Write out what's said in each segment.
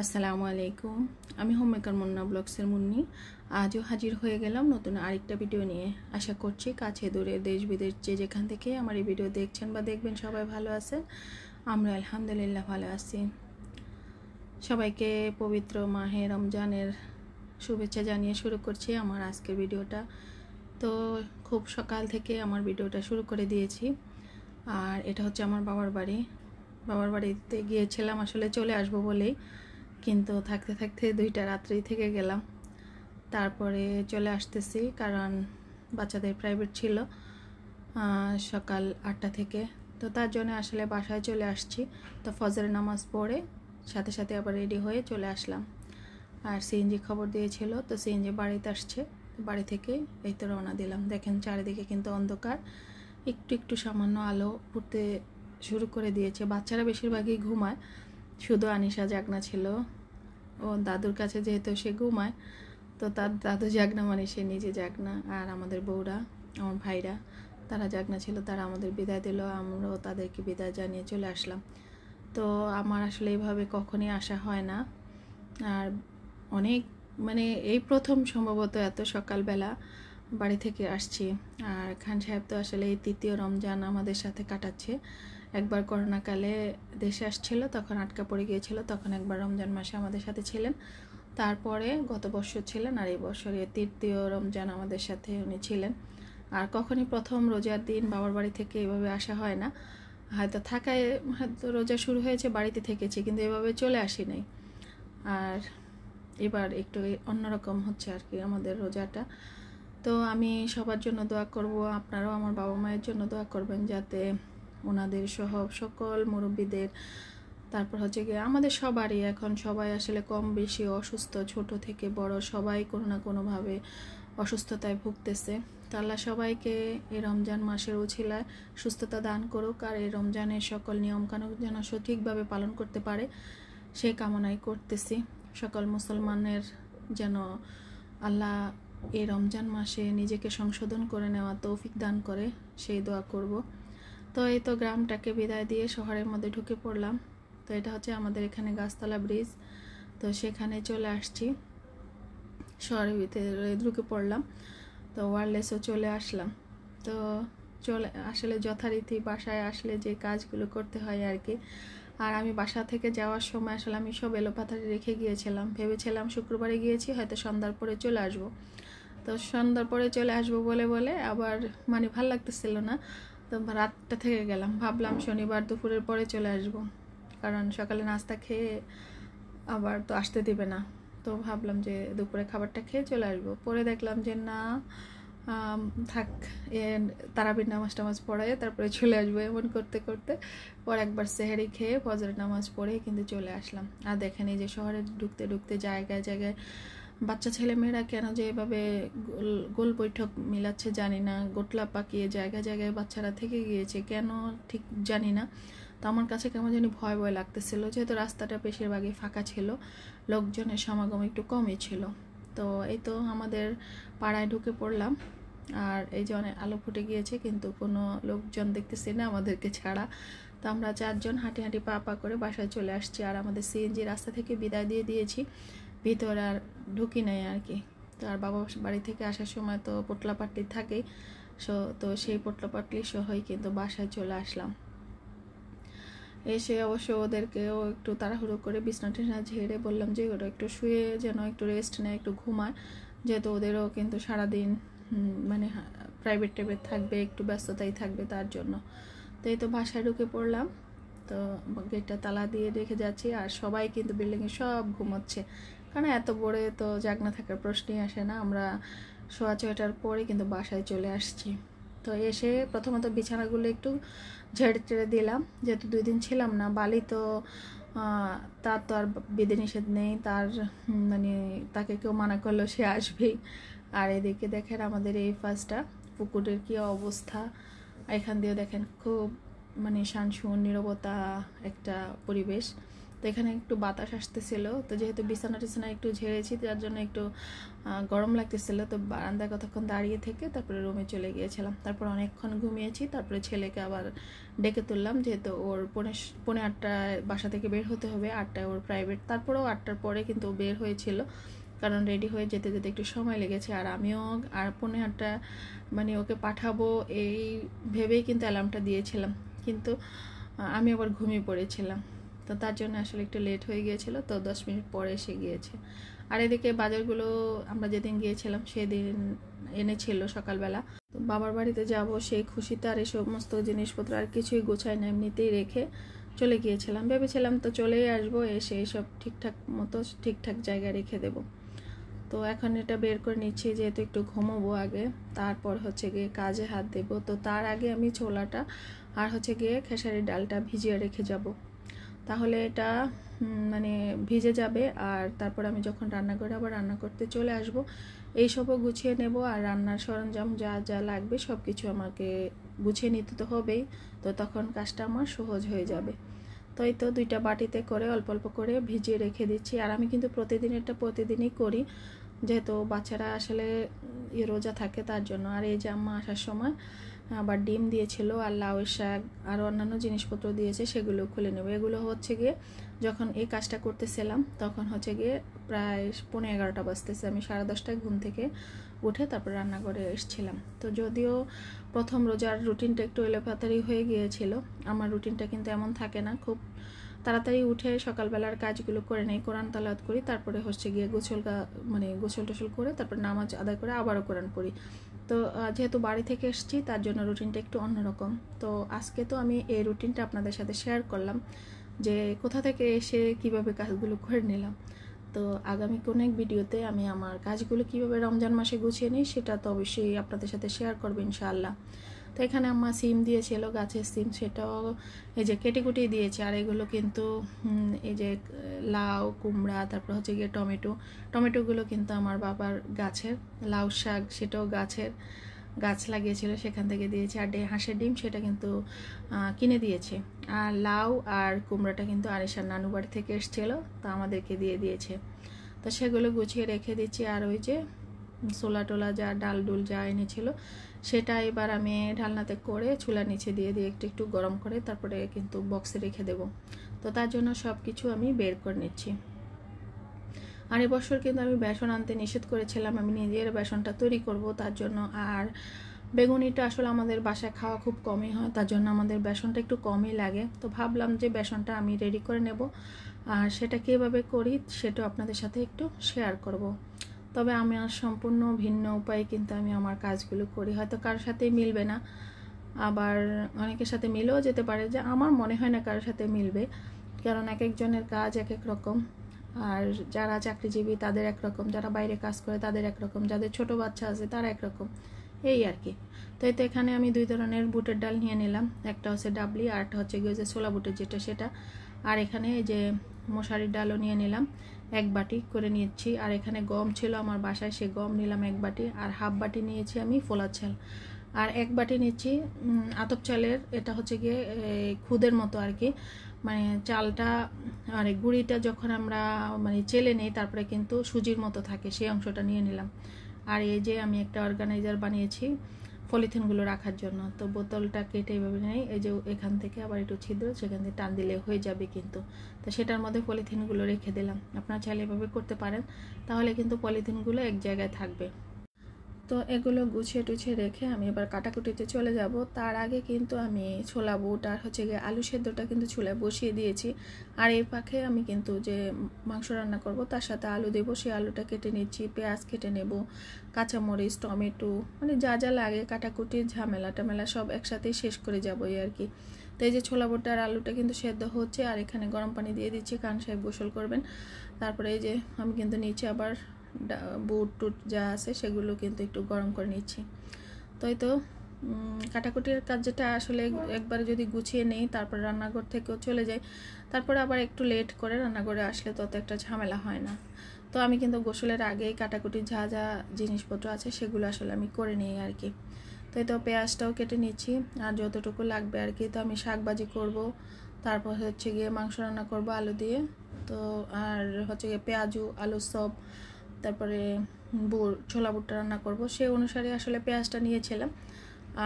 আসসালামু আলাইকুম। আমি হোমমেকার মুন্না ব্লগসের মুন্নি। আজও হাজির হয়ে গেলাম নতুন আরেকটা ভিডিও নিয়ে। আশা করছি কাছে দূরে দেশ বিদেশ যে যেখান থেকে আমার এই ভিডিও দেখছেন বা দেখবেন সবাই ভালো আছেন। আমরা আলহামদুলিল্লাহ ভালো আছি। সবাইকে পবিত্র মাহে রমজানের শুভেচ্ছা জানিয়ে শুরু করছি আমার আজকের ভিডিওটা। তো খুব সকাল থেকে আমার ভিডিওটা শুরু করে দিয়েছি। আর এটা হচ্ছে আমার বাবার বাড়িতে গিয়েছিলাম আসলে চলে আসবো বলেই, কিন্তু থাকতে থাকতে 2টা রাত্রি থেকে গেলাম। তারপরে চলে আসতেছি কারণ বাচ্চাদের প্রাইভেট ছিল সকাল 8টা থেকে। তো তার জন্য আসলে বাসায় চলে আসছি। তো ফজরের নামাজ পড়ে সাথে সাথে আবার রেডি হয়ে চলে আসলাম। আর সিএনজি খবর দিয়েছিল, তো সিএনজি বাড়িতে আসছে। বাড়ি থেকে এই তো রওনা দিলাম। দেখেন চারিদিকে কিন্তু অন্ধকার, একটু একটু সামান্য আলো ফুটতে শুরু করে দিয়েছে। বাচ্চারা বেশিরভাগই ঘুমায়, শুধু আনিশা জাগনা ছিল। ও দাদুর কাছে যেহেতু সে ঘুমায়, তো তার দাদু জাগনা মানে সে নিজে জাগনা। আর আমাদের বউরা, আমার ভাইরা, তারা জাগনা ছিল। তারা আমাদের বিদায় দিল, আমরাও তাদেরকে বিদায় জানিয়ে চলে আসলাম। তো আমার আসলে এইভাবে কখনই আসা হয় না। আর অনেক এই প্রথম সম্ভবত এত সকালবেলা বাড়ি থেকে আসছি। আর খান সাহেব তো আসলে এই 3য় রমজান আমাদের সাথে কাটাচ্ছে। একবার করোনাকালে দেশে আসছিল, তখন আটকা পড়ে গিয়েছিল, তখন একবার রমজান মাসে আমাদের সাথে ছিলেন। তারপরে গত বছর ছিলেন, আর এই বছরে 3য় রমজান আমাদের সাথে উনি ছিলেন। আর কখনই প্রথম রোজার দিন বাবার বাড়ি থেকে এভাবে আসা হয় না। হয়তো থাকায় হয়তো রোজা শুরু হয়েছে বাড়িতে থেকেছি, কিন্তু এভাবে চলে আসি নাই। আর এবার একটু অন্যরকম হচ্ছে আর কি আমাদের রোজাটা। তো আমি সবার জন্য দোয়া করব, আপনারাও আমার বাবা মায়ের জন্য দোয়া করবেন, যাতে ওনাদের সহ সকল মুরব্বীদের, তারপর হচ্ছে গিয়ে আমাদের সবারই এখন সবাই আসলে কম বেশি অসুস্থ, ছোট থেকে বড় সবাই কোনো না কোনোভাবে অসুস্থতায় ভুগতেছে। তো আল্লাহ সবাইকে এই রমজান মাসের উছিলায় সুস্থতা দান করুক, আর এই রমজানের সকল নিয়মকানুন যেন সঠিকভাবে পালন করতে পারে সেই কামনাই করতেছি। সকল মুসলমানের যেন আল্লাহ এই রমজান মাসে নিজেকে সংশোধন করে নেওয়া তৌফিক দান করে, সেই দোয়া করব। তো এই তো গ্রামটাকে বিদায় দিয়ে শহরের মধ্যে ঢুকে পড়লাম। তো এটা হচ্ছে আমাদের এখানে গাছতলা ব্রিজ। তো সেখানে চলে আসছি, শহরের ভিতরে ঢুকে পড়লাম। তো ওয়্যারলেসও চলে আসলাম। তো আসলে যথারীতি বাসায় আসলে যে কাজগুলো করতে হয় আর কি। আর আমি বাসা থেকে যাওয়ার সময় আসলে আমি সব এলোপাথারি রেখে গিয়েছিলাম। ভেবেছিলাম শুক্রবারে গিয়েছি, হয়তো সন্ধ্যার পরে চলে আসবো। তো সন্ধ্যার পরে চলে আসবো বলে বলে আবার ভাল লাগতেছিল না। তো রাতটা থেকে গেলাম, ভাবলাম শনিবার দুপুরের পরে চলে আসবো, কারণ সকালে নাস্তা খেয়ে আবার তো আসতে দিবে না। তো ভাবলাম যে দুপুরে খাবারটা খেয়ে চলে আসবো। পরে দেখলাম যে না, থাক, তারাবির নামাজ টামাজ পড়ায় তারপরে চলে আসবো। এমন করতে করতে পর একবার সেহেরি খেয়ে ফজরের নামাজ পড়ে কিন্তু চলে আসলাম। আর দেখেন এই যে শহরে ঢুকতে ঢুকতে জায়গায় জায়গায় বাচ্চা ছেলে মেয়েরা কেন যে এভাবে গোল বৈঠক মিলাচ্ছে জানি না, গোটলা পাকিয়ে জায়গায় জায়গায় বাচ্চারা থেকে গিয়েছে কেন ঠিক জানি না। তো আমার কাছে কেমন জানি ভয় ভয় লাগতেছিল, যেহেতু রাস্তাটা বেশিরভাগই ফাঁকা ছিল, লোকজনের সমাগম একটু কমই ছিল। তো এই তো আমাদের পাড়ায় ঢুকে পড়লাম। আর এই যে অনেক আলো ফুটে গিয়েছে, কিন্তু কোনো লোকজন দেখতেছি না আমাদেরকে ছাড়া। তো আমরা 4জন হাঁটি হাঁটি পা পা করে বাসায় চলে আসছি। আর আমাদের সিএনজি রাস্তা থেকে বিদায় দিয়ে দিয়েছি, ভিতর আর ঢুকি নাই আর কি। তো আর বাবা বাড়ি থেকে আসার সময় তো পোটলা পাটলি থাকেই, তো সেই পোটলা পাটলি সহই কিন্তু বাসায় চলে আসলাম। এসে অবশ্য ওদেরকেও একটু তাড়াহুড়ো করে বিছনা টিছনা ঝেড়ে বললাম যে ওরা একটু শুয়ে যেন একটু রেস্ট নেয়, একটু ঘুমায়, যেহেতু ওদেরও কিন্তু সারাদিন প্রাইভেট টাইভেট থাকবে, একটু ব্যস্ততাই থাকবে তার জন্য। তো এই তো বাসায় ঢুকে পড়লাম। তো গেটটা তালা দিয়ে রেখে যাচ্ছি, আর সবাই কিন্তু বিল্ডিংয়ে সব ঘুমোচ্ছে, কারণ এত বড়ে তো জাগনা থাকার প্রশ্নই আসে না। আমরা 6:15টার পরে কিন্তু বাসায় চলে আসছি। তো এসে প্রথমত বিছানাগুলো একটু ঝেড়ে টেড়ে দিলাম, যেহেতু 2 দিন ছিলাম না। বালি তো তার তো আর বিধিনিষেধ নেই, তার তাকে কেউ মানা করলেও সে আসবেই। আর এদিকে দেখেন আমাদের এই ফার্স্টটা পুকুরের কি অবস্থা। এখান দিয়ে দেখেন খুব শানসুন নীরবতা একটা পরিবেশ। তো এখানে একটু বাতাস আসতেছিল, তো যেহেতু বিছানা টিছানা একটু ঝেড়েছি যার জন্য একটু গরম লাগতেছিল। তো বারান্দায় কতক্ষণ দাঁড়িয়ে থেকে তারপরে রুমে চলে গিয়েছিলাম। তারপর অনেকক্ষণ ঘুমিয়েছি, তারপরে ছেলেকে আবার ডেকে তুললাম, যেহেতু ওর পৌনে 8টায় বাসা থেকে বের হতে হবে, 8টায় ওর প্রাইভেট। তারপরেও 8টার পরে কিন্তু বের হয়েছিল, কারণ রেডি হয়ে যেতে যেতে একটু সময় লেগেছে। আর আমিও আর পৌনে 8টা মানে ওকে পাঠাবো এই ভেবেই কিন্তু অ্যালার্মটা দিয়েছিলাম, কিন্তু আমি আবার ঘুমিয়ে পড়েছিলাম। তো তার জন্য আসলে একটু লেট হয়ে গিয়েছিল, তো 10 মিনিট পরে এসে গিয়েছে। আর এদিকে বাজারগুলো আমরা যেদিন গিয়েছিলাম সেদিন এনেছিল সকালবেলা। তো বাবার বাড়িতে যাব সেই খুশিতে আর এই সমস্ত জিনিসপত্র আর কিছুই গোছায় না, এমনিতেই রেখে চলে গিয়েছিলাম। ভেবেছিলাম তো চলেই আসবো, এসে সব ঠিকঠাক মতো ঠিকঠাক জায়গায় রেখে দেব। তো এখন এটা বের করে নিচ্ছি, যেহেতু একটু ঘুমোবো আগে, তারপর হচ্ছে গিয়ে কাজে হাত দেব। তো তার আগে আমি ছোলাটা আর হচ্ছে গিয়ে খেসারির ডালটা ভিজিয়ে রেখে যাব, তাহলে এটা মানে ভিজে যাবে। আর তারপর আমি যখন রান্না করে আবার রান্না করতে চলে আসব, এইসবও গুছিয়ে নেব। আর রান্নার সরঞ্জাম যা যা লাগবে সব কিছু আমাকে গুছিয়ে নিতে তো হবেই, তো তখন কাজটা আমার সহজ হয়ে যাবে। তো এই তো 2টা বাটিতে করে অল্প অল্প করে ভিজিয়ে রেখে দিচ্ছি। আর আমি কিন্তু প্রতিদিনই করি, যেহেতু বাচ্চারা আসলে রোজা থাকে তার জন্য। আর এই যে আম্মা আসার সময় আবার ডিম দিয়েছিল আর লাউ শাক আর অন্যান্য জিনিসপত্র দিয়েছে, সেগুলো খুলে নেব। এগুলো হচ্ছে গিয়ে যখন এই কাজটা করতেছিলাম তখন হচ্ছে গিয়ে প্রায় 11:15 বাজতেছে। আমি 10:30টায় ঘুম থেকে উঠে তারপর রান্না করে এসেছিলাম। তো যদিও প্রথম রোজার রুটিনটা একটু এলোপাতাড়ি হয়ে গিয়েছিল, আমার রুটিনটা কিন্তু এমন থাকে না। খুব তাড়াতাড়ি উঠে সকালবেলার কাজগুলো করে নেই, কোরআন তালাওয়াত করি, তারপরে হচ্ছে গিয়ে গোসল টোসল করে তারপর নামাজ আদায় করে আবারও কোরআন পড়ি। তো যেহেতু বাড়ি থেকে এসেছি তার জন্য রুটিনটা একটু অন্যরকম। তো আজকে তো আমি এই রুটিনটা আপনাদের সাথে শেয়ার করলাম, যে কোথা থেকে এসে কিভাবে কাজগুলো করে নিলাম। তো আগামী কোনো এক ভিডিওতে আমি আমার কাজগুলো কিভাবে রমজান মাসে গুছিয়ে নিই সেটা তো অবশ্যই আপনাদের সাথে শেয়ার করবো ইনশাআল্লাহ। তো এখানে আম্মা সিম দিয়েছিল, গাছের সিম, সেটাও এই যে কেটে কুটিয়ে দিয়েছে। আর এগুলো কিন্তু এই যে লাউ কুমড়া, তারপর হচ্ছে গিয়ে টমেটোগুলো কিন্তু আমার বাবার গাছের। লাউ শাক সেটাও গাছ লাগিয়েছিল, সেখান থেকে দিয়েছে। আর হাঁসের ডিম সেটা কিন্তু কিনে দিয়েছে। আর লাউ আর কুমড়াটা কিন্তু আরিশার নানু বাড়ি থেকে এসেছিলো, তো আমাদেরকে দিয়ে দিয়েছে। তো সেগুলো গুছিয়ে রেখে দিচ্ছি। আর ওই যে ছোলা টোলা যা ডাল ডুল যা এনেছিল সেটা এবার আমি ঢালনাতে করে চুলার নিচে দিয়ে একটু একটু গরম করে তারপরে কিন্তু বক্সে রেখে দেব। তো তার জন্য সব কিছু আমি বের করে নিচ্ছি। আর এবছর কিন্তু আমি বেসন আনতে নিষেধ করেছিলাম, আমি নিজের বেসনটা তৈরি করব তার জন্য। আর বেগুনিটা আসলে আমাদের বাসায় খাওয়া খুব কমই হয়, তার জন্য আমাদের বেসনটা একটু কমই লাগে। তো ভাবলাম যে বেসনটা আমি রেডি করে নেব, আর সেটা কীভাবে করি সেটাও আপনাদের সাথে একটু শেয়ার করব। তবে আমি আর সম্পূর্ণ ভিন্ন উপায়ে কিন্তু আমি আমার কাজগুলো করি, হয়তো কারোর সাথেই মিলবে না, আবার অনেকের সাথে মিলেও যেতে পারে, যে আমার মনে হয় না কারোর সাথে মিলবে, কারণ এক একজনের কাজ এক এক রকম। আর যারা চাকরিজীবী তাদের একরকম, যারা বাইরে কাজ করে তাদের একরকম, যাদের ছোট বাচ্চা আছে তারা একরকম, এই আর কি। তো এই তো এখানে আমি 2 ধরনের বুটের ডাল নিয়ে নিলাম, একটা হচ্ছে ডাবলি আর একটা হচ্ছে গিয়ে যে ছোলা বুটের যেটা সেটা। আর এখানে এই যে মশারির ডালও নিয়ে নিলাম, 1 বাটি করে নিয়েছি। আর এখানে গম ছিল আমার বাসায়, সে গম নিলাম 1 বাটি। আর হাফ বাটি নিয়েছি আমি ফোলা চাল। আর 1 বাটি নিচ্ছি আতপ চালের, এটা হচ্ছে গিয়ে খুদের মতো আর কি, মানে চালটা আর গুঁড়িটা যখন আমরা মানে চেলে নেই তারপরে কিন্তু সুজির মতো থাকে, সেই অংশটা নিয়ে নিলাম। আর এই যে আমি একটা অর্গানাইজার বানিয়েছি পলিথিনগুলো রাখার জন্য। তো বোতলটা কেটে এভাবে নেই, এই যে এখান থেকে আবার একটু ছিদ্র, সেখান থেকে টান দিলে হয়ে যাবে কিন্তু। তো সেটার মধ্যে পলিথিনগুলো রেখে দিলাম, আপনারা চাইলে এভাবে করতে পারেন, তাহলে কিন্তু পলিথিনগুলো এক জায়গায় থাকবে। তো এগুলো গুছিয়ে টুছিয়ে রেখে আমি এবার কাটাকুটিতে চলে যাব। তার আগে কিন্তু আমি ছোলা বুট আর হচ্ছে গিয়ে আলু সেদ্ধটা কিন্তু চুলায় বসিয়ে দিয়েছি। আর এই পাখে আমি কিন্তু যে মাংস রান্না করব তার সাথে আলু দেবো, সেই আলুটা কেটে নিচ্ছি, পেঁয়াজ কেটে নেব, কাঁচামরিচ, টমেটো, মানে যা যা লাগে কাটাকুটির ঝামেলা সব একসাথেই শেষ করে যাবো আর কি। তো এই যে ছোলা বুটটা আর আলুটা কিন্তু সেদ্ধ হচ্ছে, আর এখানে গরম পানি দিয়ে দিচ্ছি, কারণ সাহেব গোসল করবেন। তারপরে এই যে আমি কিন্তু নিচে আবার বুট টুট যা আছে সেগুলো কিন্তু একটু গরম করে নিচ্ছি। তো এই তো কাটাকুটির কাজ যেটা আসলে একবারে যদি গুছিয়ে নেই তারপর রান্নাঘর থেকেও চলে যাই, তারপরে আবার একটু লেট করে রান্নাঘরে আসলে তত একটা ঝামেলা হয় না। তো আমি কিন্তু গোসলের আগেই কাটাকুটির যা যা জিনিসপত্র আছে সেগুলো আসলে আমি করে নিই আর কি। তো এই তো পেঁয়াজটাও কেটে নিচ্ছি আর যতটুকু লাগবে আর কি। তো আমি শাক ভাজি করবো, তারপর হচ্ছে গিয়ে মাংস রান্না করব আলু দিয়ে। তো আর হচ্ছে গিয়ে পেঁয়াজু আলু সব, তারপরে ছোলা বুটটা রান্না করব, সেই অনুসারে আসলে পেঁয়াজটা নিয়েছিলাম।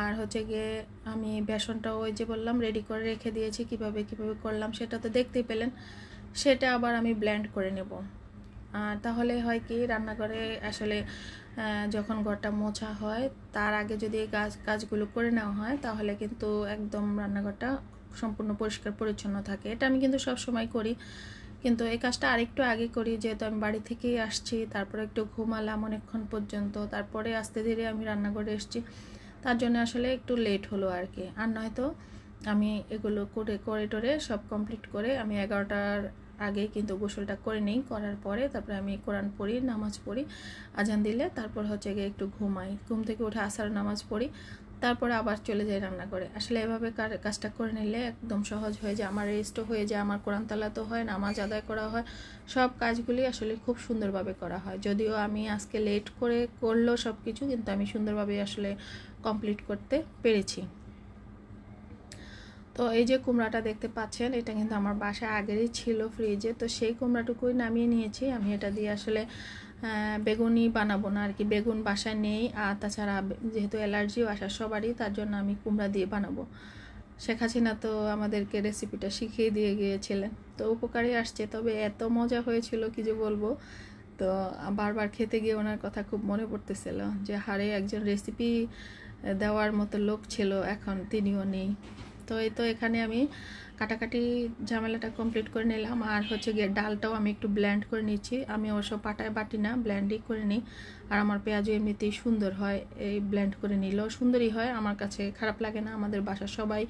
আর হচ্ছে গিয়ে আমি বেসনটা ওই যে বললাম রেডি করে রেখে দিয়েছি, কিভাবে করলাম সেটা তো দেখতেই পেলেন। সেটা আবার আমি ব্লেন্ড করে নেব। আর তাহলে হয় কি, রান্নাঘরে আসলে যখন ঘরটা মোছা হয় তার আগে যদি এই কাজগুলো করে নেওয়া হয় তাহলে কিন্তু একদম রান্নাঘরটা সম্পূর্ণ পরিষ্কার পরিচ্ছন্ন থাকে। এটা আমি কিন্তু সব সময় করি, কিন্তু এই কাজটা আরেকটু আগে করি, যেহেতু আমি বাড়ি থেকেই আসছি, তারপরে একটু ঘুমালাম অনেকক্ষণ পর্যন্ত, তারপরে আস্তে ধীরে আমি রান্নাঘরে এসেছি, তার জন্য আসলে একটু লেট হলো আর কি। আর নয়তো আমি এগুলো করে টোরে সব কমপ্লিট করে আমি 11টার আগে কিন্তু গোসলটা করে নিই। করার পরে তারপরে আমি কোরআন পড়ি, নামাজ পড়ি, আজান দিলে তারপর হচ্ছে গিয়ে একটু ঘুমাই, ঘুম থেকে উঠে আসার নামাজ পড়ি, তারপরে আবার চলে যাই রান্না করে। আসলে এভাবে কাজটা করে নিলে একদম সহজ হয়ে যায়, আমার রেস্টও হয়ে যায়, আমার কোরআন তালাতো হয়, নামাজ আদায় করা হয়, সব কাজগুলি আসলে খুব সুন্দরভাবে করা হয়। যদিও আমি আজকে লেট করে করলেও সব কিছু কিন্তু আমি সুন্দরভাবে আসলে কমপ্লিট করতে পেরেছি। তো এই যে কুমড়াটা দেখতে পাচ্ছেন, এটা কিন্তু আমার বাসায় আগেরই ছিল ফ্রিজে, তো সেই কুমড়াটুকুই নামিয়ে নিয়েছি। আমি এটা দিয়ে আসলে বেগুনি বানাবো না আর কি, বেগুন বাসায় নেই, আর তাছাড়া যেহেতু অ্যালার্জিও আসা সবারই, তার জন্য আমি কুমড়া দিয়ে বানাবো। শেখ হাসিনা তো আমাদেরকে রেসিপিটা শিখিয়ে দিয়ে গিয়েছিলেন, তো উপকারী আসছে, তবে এত মজা হয়েছিল কি যে বলবো। তো বারবার খেতে গিয়ে ওনার কথা খুব মনে পড়তেছিল যে হারে একজন রেসিপি দেওয়ার মতো লোক ছিল, এখন তিনিও নেই। তো এই তো এখানে আমি কাটাকাটি ঝামেলাটা কমপ্লিট করে নিলাম। আর হচ্ছে গিয়ে ডালটাও আমি একটু ব্লেন্ড করে নিচ্ছি, আমি অবশ্য পাটায় বাটি না, ব্লেন্ডই করে নিই। আর আমার পেঁয়াজও এমনিতেই সুন্দর হয়, এই ব্লেন্ড করে নিলেও সুন্দরই হয়, আমার কাছে খারাপ লাগে না, আমাদের বাসার সবাই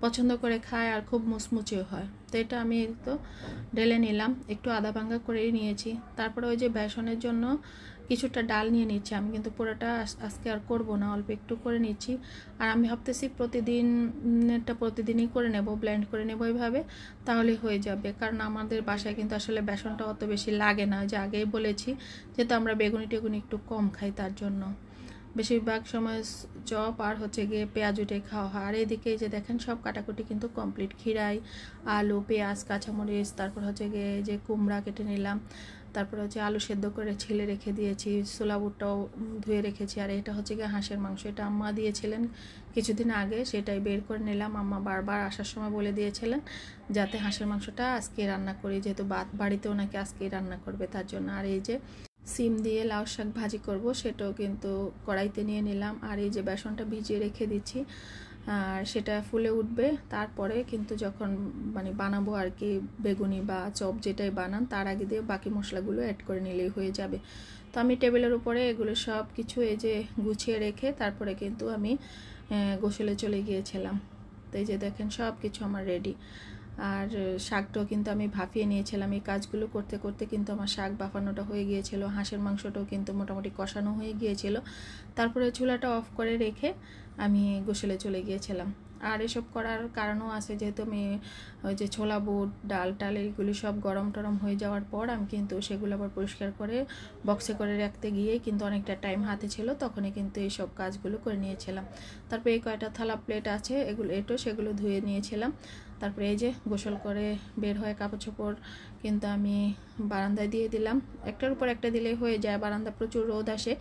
পছন্দ করে খায় আর খুব মুচমুচেও হয়। তো এটা আমি তো ঢেলে নিলাম, একটু আদা ভাঙ্গা করেই নিয়েছি। তারপরে ওই যে বেসনের জন্য কিছুটা ডাল নিয়ে নিচ্ছি, আমি কিন্তু পুরোটা আজকে আর করব না, অল্প একটু করে নিচ্ছি। আর আমি ভাবতেছি প্রতিদিনই করে নেব, ব্লেন্ড করে নেব এইভাবে, তাহলে হয়ে যাবে। কারণ আমাদের বাসায় কিন্তু আসলে বেসনটা অত বেশি লাগে না, যে আগেই বলেছি, যেহেতু আমরা বেগুনি টেগুনি একটু কম খাই, তার জন্য বেশিরভাগ সময় চপ আর হচ্ছে গিয়ে পেঁয়াজ উঠে খাওয়া হয়। আর এদিকে যে দেখেন সব কাটাকুটি কিন্তু কমপ্লিট, খিরাই, আলু, পেঁয়াজ, কাঁচামরিচ, তারপর হচ্ছে গিয়ে যে কুমড়া কেটে নিলাম, তারপর হচ্ছে আলু সেদ্ধ করে ছিলে রেখে দিয়েছি, ছোলা বুটটাও ধুয়ে রেখেছি। আর এটা হচ্ছে গিয়ে হাঁসের মাংস, এটা আম্মা দিয়েছিলেন কিছুদিন আগে, সেটাই বের করে নিলাম। আম্মা বারবার আসার সময় বলে দিয়েছিলেন যাতে হাঁসের মাংসটা আজকে রান্না করি, যেহেতু বাড়িতেও নাকি আজকেই রান্না করবে, তার জন্য। আর এই যে সিম দিয়ে লাউ শাক ভাজি করব, সেটাও কিন্তু কড়াইতে নিয়ে নিলাম। আর এই যে বেসনটা ভিজিয়ে রেখে দিচ্ছি, আর সেটা ফুলে উঠবে, তারপরে কিন্তু যখন মানে বানাবো আর কি, বেগুনি বা চপ যেটাই বানান, তার আগে দিয়ে বাকি মশলাগুলো অ্যাড করে নিলেই হয়ে যাবে। তো আমি টেবিলের উপরে এগুলো সব কিছু এই যে গুছিয়ে রেখে তারপরে কিন্তু আমি গোসলে চলে গিয়েছিলাম। তো এই যে দেখেন সব কিছু আমার রেডি। আর শাকটাও কিন্তু আমি ভাপিয়ে নিয়েছিলাম, এই কাজগুলো করতে করতে কিন্তু আমার শাক বাফানোটা হয়ে গিয়েছিল, হাঁসের মাংসটাও কিন্তু মোটামুটি কষানো হয়ে গিয়েছিল। তারপরে চুলাটা অফ করে রেখে আমি গোসলে চলে গিয়েছিলাম। আর এসব করার কারণও আছে, যেহেতু আমি ওই যে ছোলা বুট, ডাল টাল এইগুলি সব গরম টরম হয়ে যাওয়ার পর আমি কিন্তু সেগুলো আবার পরিষ্কার করে বক্সে করে রাখতে গিয়ে কিন্তু অনেকটা টাইম হাতে ছিল, তখনই কিন্তু এই সব কাজগুলো করে নিয়েছিলাম। তারপরে এই কয়টা থালা প্লেট আছে সেগুলো ধুয়ে নিয়েছিলাম। তারপরে এই যে গোসল করে বের হয়ে কাপড় চোপড় কিন্তু আমি বারান্দায় দিয়ে দিলাম, একটার উপর একটা দিলেই হয়ে যায়, বারান্দা প্রচুর রোদ আসে,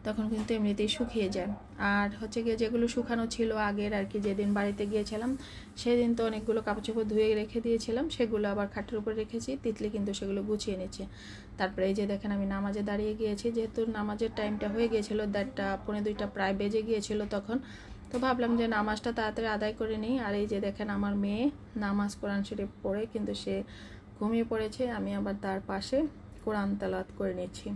তখন কিন্তু এমনিতেই শুকিয়ে যায়। আর হচ্ছে গিয়ে যেগুলো শুকানো ছিল আগের আর কি, যেদিন বাড়িতে গিয়েছিলাম সেদিন তো অনেকগুলো কাপড় চোপড় ধুয়ে রেখে দিয়েছিলাম, সেগুলো আবার খাটের উপর রেখেছি, তিতলি কিন্তু সেগুলো গুছিয়ে নিচ্ছে। তারপরে এই যে দেখেন আমি নামাজে দাঁড়িয়ে গিয়েছি, যেহেতু নামাজের টাইমটা হয়ে গিয়েছিল, 1:30 পৌনে 2টা প্রায় বেজে গিয়েছিল তখন, তো ভাবলাম যে নামাজটা তাড়াতাড়ি আদায় করে নিই। আর এই যে দেখেন আমার মেয়ে নামাজ কোরআন শরীফ পড়ে কিন্তু সে ঘুমিয়ে পড়েছে, আমি আবার তার পাশে কোরআন তেলাওয়াত করে নিচ্ছি।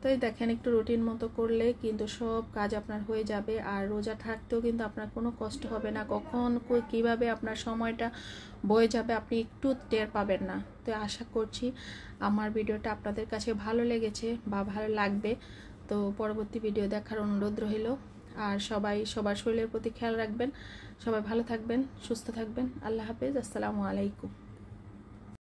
তো এই দেখেন একটু রুটিন মতো করলে কিন্তু সব কাজ আপনার হয়ে যাবে। আর রোজা থাকতেও কিন্তু আপনার কোনো কষ্ট হবে না, কখন কিভাবে আপনার সময়টা বয়ে যাবে আপনি একটু টের পাবেন না। তো আশা করছি আমার ভিডিওটা আপনাদের কাছে ভালো লেগেছে বা ভালো লাগবে। তো পরবর্তী ভিডিও দেখার অনুরোধ রইল। আর সবাই সবার শরীরের প্রতি খেয়াল রাখবেন, সবাই ভালো থাকবেন, সুস্থ থাকবেন। আল্লাহ হাফেজ, আসসালামু আলাইকুম।